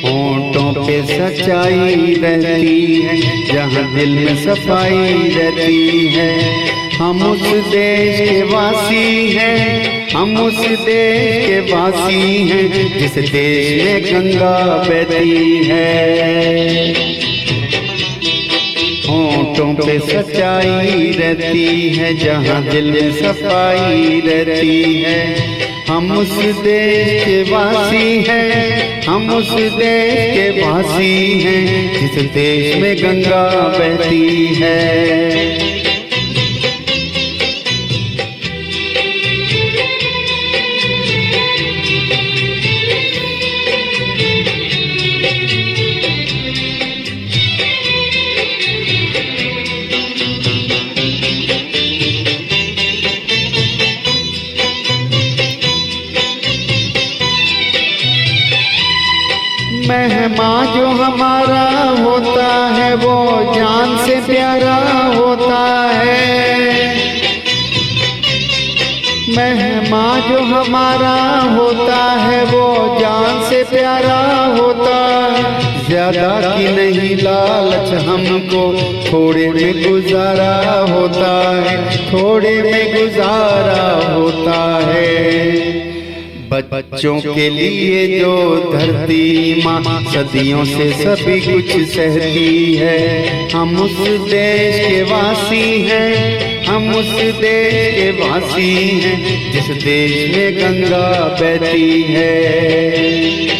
होंठों पे सच्चाई रहती है, जहाँ दिल में सफाई रहती है। हम उस देश के वासी हैं, हम उस देश के वासी हैं, जिस देश में गंगा बहती है। होंठों पे सच्चाई रहती है, जहाँ दिल में सफाई रहती है। हम उस देश के वासी हैं, हम उस देश के वासी हैं, जिस देश में गंगा बहती है। मेहमान जो हमारा होता है, वो जान से प्यारा होता है। मेहमान जो हमारा होता है, वो जान से प्यारा होता है। ज्यादा की नहीं लालच हमको, थोड़े में गुजारा होता है, थोड़े में गुजारा होता है। बच्चों के लिए जो धरती माँ सदियों से सभी कुछ सहती है। हम उस देश के वासी हैं, हम उस देश के वासी हैं, जिस देश में गंगा बहती है।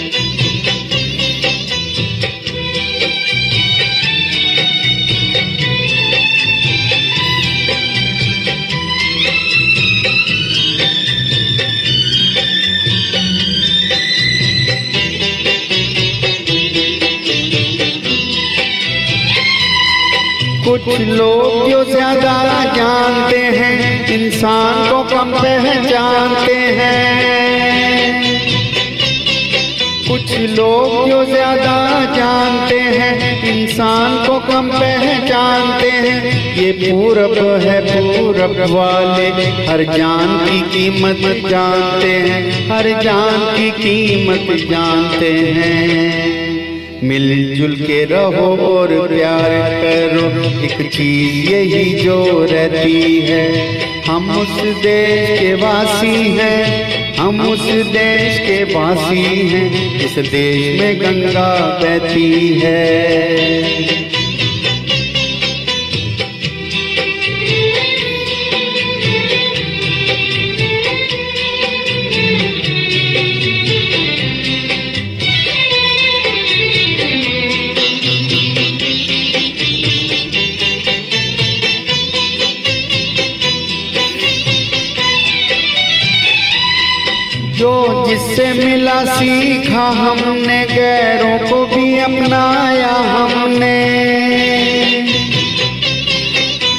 कुछ लोग जो ज्यादा जानते हैं, इंसान को कम पहचानते हैं। कुछ लोग जो ज्यादा जानते हैं, इंसान को कम पहचानते हैं। ये पूरब है, पूरब वाले हर जान की कीमत जानते हैं, हर जान की कीमत जानते हैं। मिलजुल के रहो और प्यार करो, एक चीज यही जो रहती है। हम उस देश के वासी हैं, हम उस देश के वासी हैं, इस देश में गंगा बहती है। जो जिससे मिला सीखा हमने, गैरों को भी अपनाया हमने।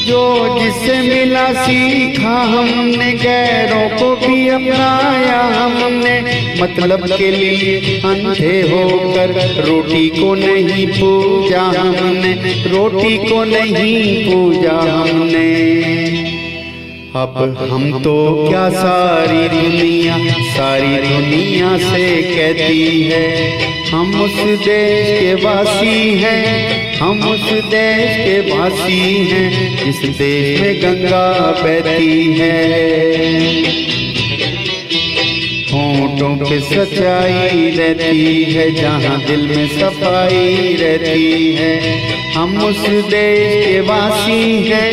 जो जिससे मिला सीखा हमने, गैरों को भी अपनाया हमने। मतलब के लिए अंधे होकर रोटी को नहीं पूजा हमने, रोटी को नहीं पूजा हमने। अब हम तो क्या सारी दुनिया से कहती है। हम उस देश के वासी हैं, हम उस देश के वासी हैं, जिस देश में गंगा बहती है। होंठों पे सच्चाई रहती है, जहाँ दिल में सफाई रहती है। हम उस देश के वासी हैं,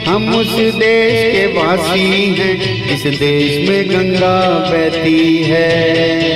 हम उस देश के वासी हैं, जिस देश में गंगा बहती है।